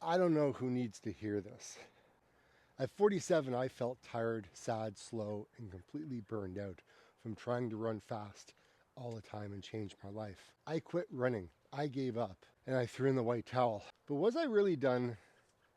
I don't know who needs to hear this. At 47, I felt tired, sad, slow, and completely burned out from trying to run fast all the time and change my life. I quit running. I gave up and I threw in the white towel. But was I really done?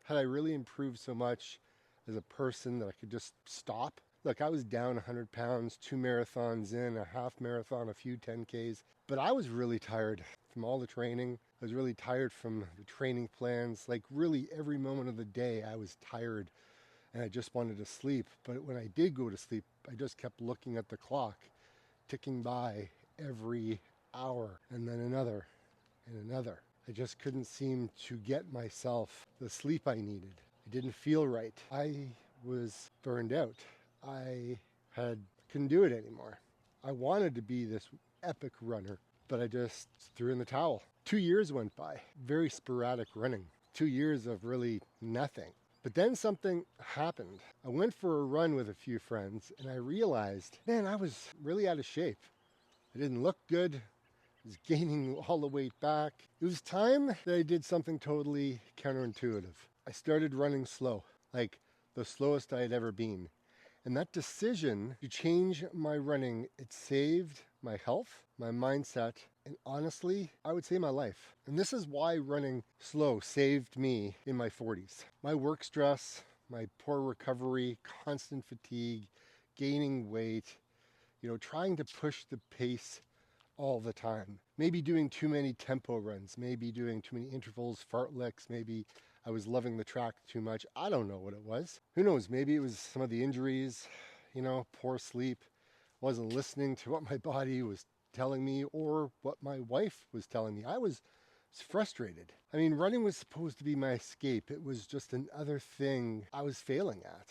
Had I really improved so much as a person that I could just stop? Look, I was down 100 pounds, 2 marathons in, a half marathon, a few 10Ks, but I was really tired from all the training. I was really tired from the training plans. Like really every moment of the day I was tired and I just wanted to sleep. But when I did go to sleep, I just kept looking at the clock, ticking by every hour and then another and another. I just couldn't seem to get myself the sleep I needed. It didn't feel right. I was burned out. I couldn't do it anymore. I wanted to be this epic runner, but I just threw in the towel. 2 years went by, very sporadic running. 2 years of really nothing. But then something happened. I went for a run with a few friends and I realized, man, I was really out of shape. I didn't look good. I was gaining all the weight back. It was time that I did something totally counterintuitive. I started running slow, like the slowest I had ever been. And that decision to change my running, it saved my health, my mindset, and honestly, I would say my life. And this is why running slow saved me in my 40s. My work stress, my poor recovery, constant fatigue, gaining weight, trying to push the pace all the time. Maybe doing too many tempo runs, maybe doing too many intervals, fartleks, maybe I was loving the track too much. I don't know what it was. Who knows? Maybe it was some of the injuries, poor sleep. Wasn't listening to what my body was telling me or what my wife was telling me. I was frustrated. I mean, running was supposed to be my escape. It was just another thing I was failing at.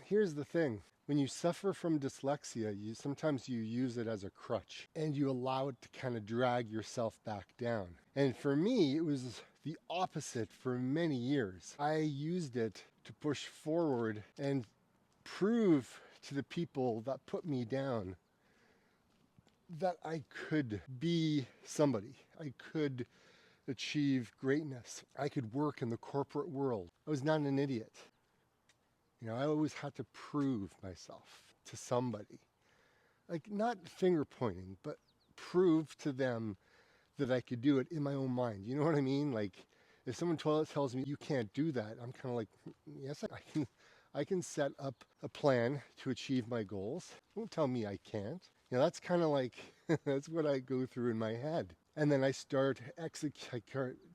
Here's the thing. When you suffer from dyslexia, sometimes you use it as a crutch and you allow it to kind of drag yourself back down. And for me, it was the opposite for many years. I used it to push forward and prove to the people that put me down that I could be somebody. I could achieve greatness. I could work in the corporate world. I was not an idiot. I always had to prove myself to somebody. Like, not finger pointing, but prove to them that I could do it in my own mind. You know what I mean? Like, if someone tells me you can't do that, I'm kind of like, yes, I can set up a plan to achieve my goals. Don't tell me I can't. That's kind of like, that's what I go through in my head. And then I start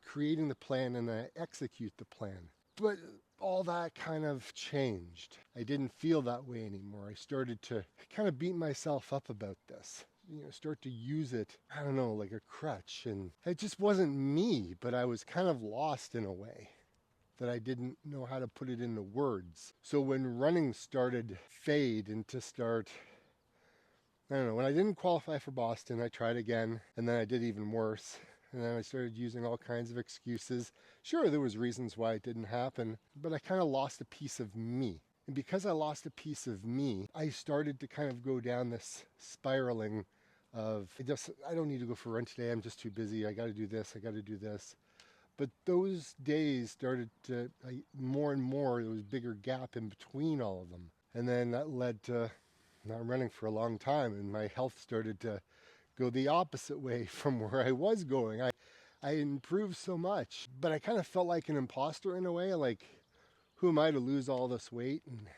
creating the plan and I execute the plan. But all that kind of changed. I didn't feel that way anymore. I started to kind of beat myself up about this. Start to use it, I don't know, like a crutch. And it just wasn't me, but I was kind of lost in a way that I didn't know how to put it into words. So when running started fade and to start, I don't know, when I didn't qualify for Boston, I tried again, and then I did even worse. And then I started using all kinds of excuses. Sure, there was reasons why it didn't happen, but I kind of lost a piece of me. And because I lost a piece of me, I started to kind of go down this spiraling of, I don't need to go for a run today. I'm just too busy. I got to do this. I got to do this. But those days started to, more and more, there was a bigger gap in between all of them. And then that led to not running for a long time, and my health started to go the opposite way from where I was going. I improved so much, but I kind of felt like an imposter in a way, like, who am I to lose all this weight and,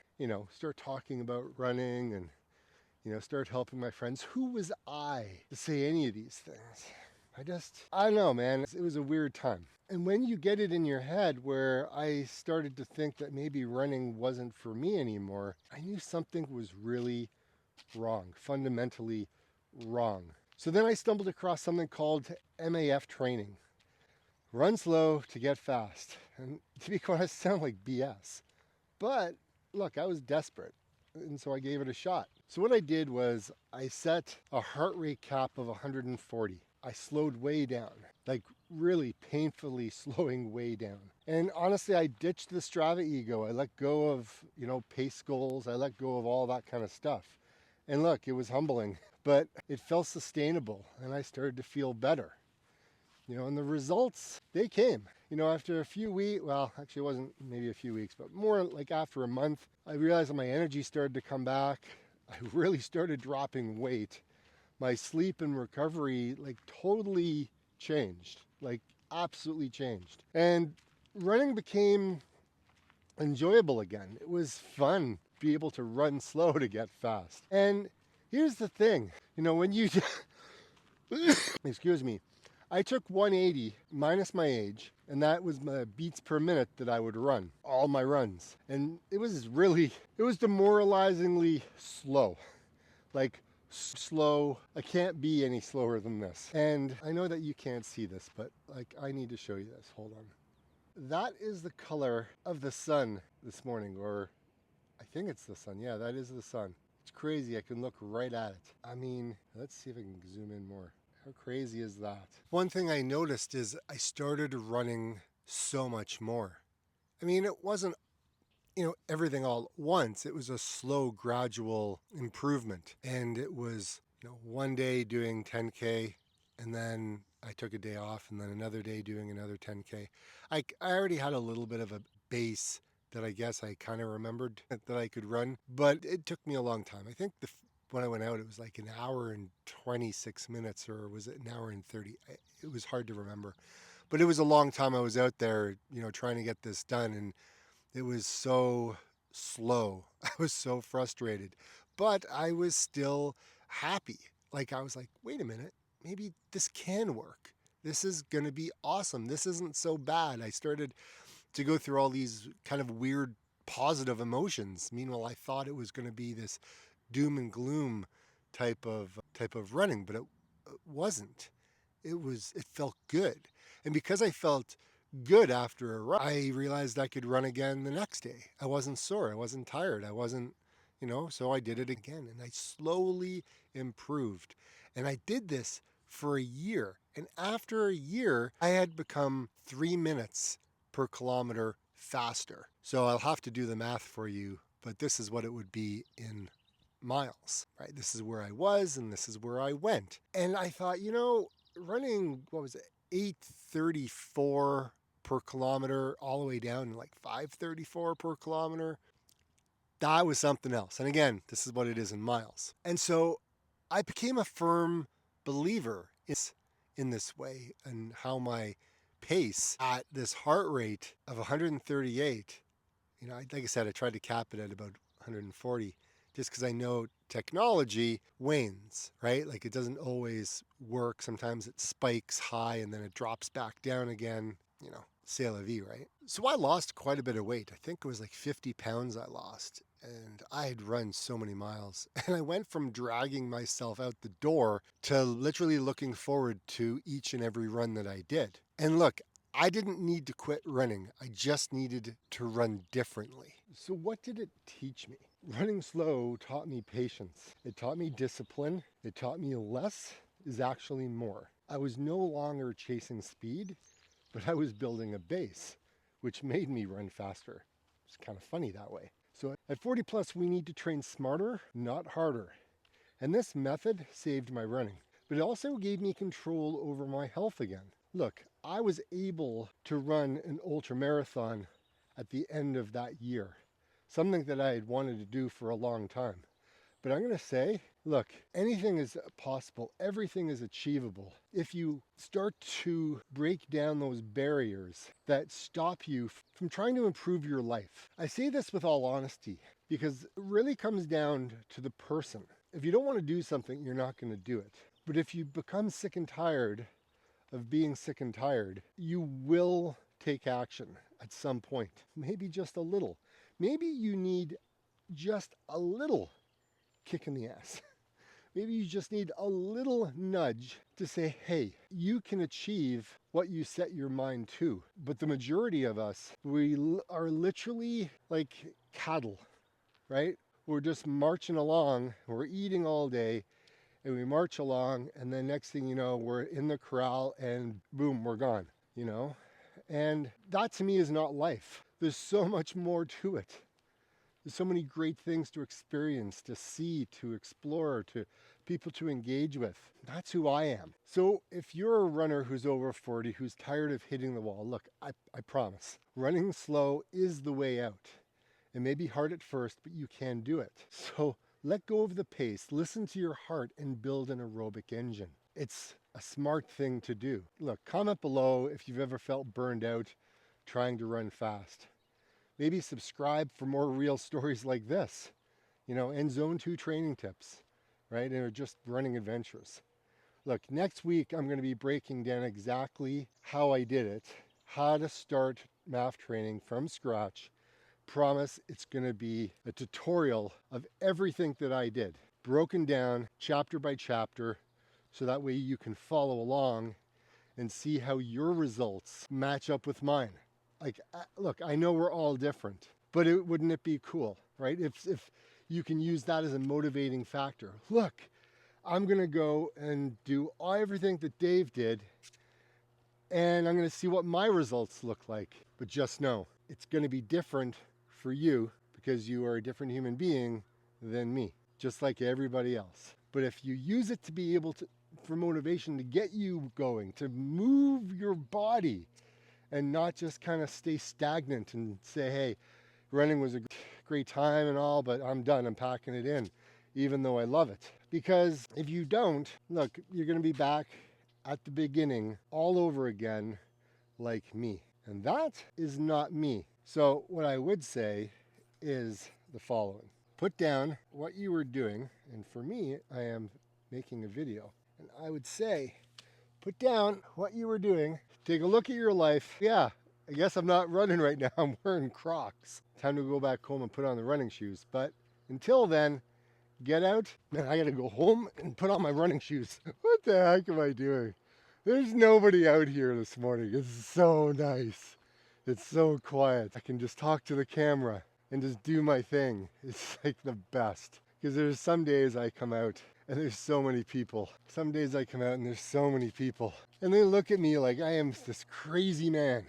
start talking about running and, start helping my friends. Who was I to say any of these things? I don't know, man. It was a weird time. And when you get it in your head where I started to think that maybe running wasn't for me anymore, I knew something was really wrong, fundamentally wrong. So then I stumbled across something called MAF training. Run slow to get fast. And to be honest, it sounded like BS. But look, I was desperate. And so I gave it a shot. So what I did was I set a heart rate cap of 140. I slowed way down, like really painfully slowing way down. And honestly, I ditched the STRAVA ego. I let go of, pace goals. I let go of all that kind of stuff. And look, it was humbling, but it felt sustainable and I started to feel better. And the results, they came. After a few weeks, well, actually it wasn't maybe a few weeks, but more like after a month, I realized that my energy started to come back. I really started dropping weight. My sleep and recovery like totally changed, like absolutely changed. And running became enjoyable again. It was fun to be able to run slow to get fast. And here's the thing, when you, excuse me, I took 180 minus my age, and that was my beats per minute that I would run, all my runs. And it was demoralizingly slow. Like slow, I can't be any slower than this. And I know that you can't see this, but like I need to show you this, hold on. That is the color of the sun this morning, or I think it's the sun. Yeah, that is the sun. It's crazy, I can look right at it. I mean, let's see if I can zoom in more. How crazy is that? One thing I noticed is I started running so much more. I mean, it wasn't, everything all at once. It was a slow, gradual improvement. And it was, one day doing 10K, and then I took a day off, and then another day doing another 10K. I already had a little bit of a base that I guess I kind of remembered that I could run, but it took me a long time. I think when I went out, it was like an hour and 26 minutes, or was it an hour and 30? It was hard to remember. But it was a long time I was out there, trying to get this done, and it was so slow. I was so frustrated, but I was still happy. Like I was like, wait a minute, maybe this can work. This is going to be awesome. This isn't so bad. I started to go through all these kind of weird positive emotions. Meanwhile, I thought it was going to be this doom and gloom type of running, but it wasn't. It felt good. And because I felt good after a run, I realized I could run again the next day. I wasn't sore, I wasn't tired, I wasn't, so I did it again, and I slowly improved. And I did this for a year. And after a year, I had become 3 minutes per kilometer faster. So I'll have to do the math for you, but this is what it would be in miles, right? This is where I was, and this is where I went. And I thought, running, 8:34 per kilometer all the way down to like 5:34 per kilometer, that was something else. And again, this is what it is in miles. And so I became a firm believer in this way, and how my pace at this heart rate of 138, like I said, I tried to cap it at about 140, just because I know technology wanes, right? Like it doesn't always work. Sometimes it spikes high and then it drops back down again, c'est la vie, right? So I lost quite a bit of weight. I think it was like 50 pounds I lost, and I had run so many miles. And I went from dragging myself out the door to literally looking forward to each and every run that I did. And look, I didn't need to quit running. I just needed to run differently. So what did it teach me? Running slow taught me patience. It taught me discipline. It taught me less is actually more. I was no longer chasing speed, but I was building a base, which made me run faster. It's kind of funny that way. So at 40 plus, we need to train smarter, not harder. And this method saved my running, but it also gave me control over my health again. Look, I was able to run an ultra marathon at the end of that year, something that I had wanted to do for a long time. But I'm going to say, look, anything is possible. Everything is achievable if you start to break down those barriers that stop you from trying to improve your life. I say this with all honesty because it really comes down to the person. If you don't want to do something, you're not going to do it. But if you become sick and tired of being sick and tired, you will take action at some point. Maybe just a little. Maybe you need just a little kick in the ass. Maybe you just need a little nudge to say, hey, you can achieve what you set your mind to. But the majority of us, we are literally like cattle, right? We're just marching along, we're eating all day, and we march along, and then next thing you know, we're in the corral and boom, we're gone, And that to me is not life. There's so much more to it. There's so many great things to experience, to see, to explore, to people to engage with. That's who I am. So if you're a runner who's over 40, who's tired of hitting the wall, look, I promise, running slow is the way out. It may be hard at first, but you can do it. So let go of the pace, listen to your heart, and build an aerobic engine. It's a smart thing to do. Look, comment below if you've ever felt burned out trying to run fast. Maybe subscribe for more real stories like this, and Zone 2 training tips, right? And just running adventures. Look, next week I'm going to be breaking down exactly how I did it, how to start MAF training from scratch. Promise it's going to be a tutorial of everything that I did, broken down chapter by chapter, so that way you can follow along and see how your results match up with mine. Like, look, I know we're all different, but wouldn't it be cool, right? If you can use that as a motivating factor. Look, I'm going to go and do everything that Dave did, and I'm going to see what my results look like. But just know, it's going to be different for you because you are a different human being than me, just like everybody else. But if you use it to be able to, for motivation, to get you going, to move your body and not just kind of stay stagnant and say, hey, running was a great time and all, but I'm done, I'm packing it in, even though I love it. Because if you don't, look, you're going to be back at the beginning all over again like me. And that is not me. So what I would say is the following. Put down what you were doing, and for me, I am making a video. And I would say, put down what you were doing, take a look at your life. Yeah, I guess I'm not running right now, I'm wearing Crocs. Time to go back home and put on the running shoes. But until then, get out. Man, I gotta go home and put on my running shoes. What the heck am I doing? There's nobody out here this morning. It's so nice. It's so quiet. I can just talk to the camera and just do my thing. It's like the best. Because there's some days I come out and there's so many people. Some days I come out and there's so many people. And they look at me like I am this crazy man.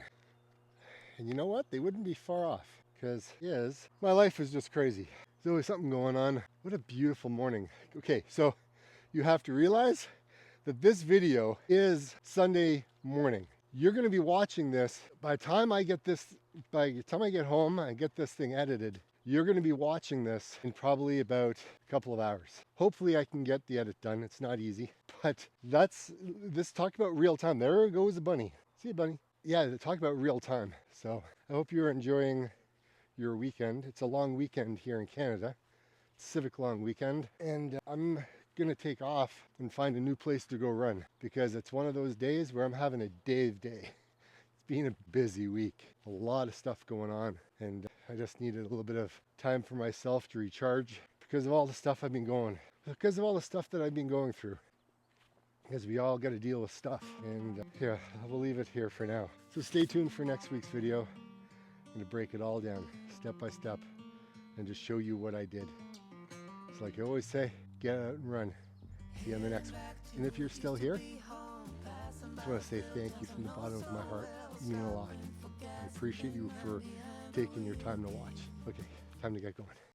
And you know what? They wouldn't be far off. Because my life is just crazy. There's always something going on. What a beautiful morning. Okay, so you have to realize that this video is Sunday morning. You're going to be watching this by the time I get home and get this thing edited. You're going to be watching this in probably about a couple of hours. Hopefully I can get the edit done. It's not easy, but this talk about real time. There goes the bunny. See you, bunny. Yeah, talk about real time. So I hope you're enjoying your weekend. It's a long weekend here in Canada. It's a civic long weekend. And I'm going to take off and find a new place to go run because it's one of those days where I'm having a Dave day. It's been a busy week, a lot of stuff going on, and I just needed a little bit of time for myself to recharge because of all the stuff I've been going through. Because we all got to deal with stuff, and yeah, I'll leave it here for now. So stay tuned for next week's video. I'm going to break it all down step by step and just show you what I did. It's like I always say, get out and run. See you on the next one. And if you're still here, I just want to say thank you from the bottom of my heart. You mean a lot. I appreciate you for taking your time to watch. Okay, time to get going.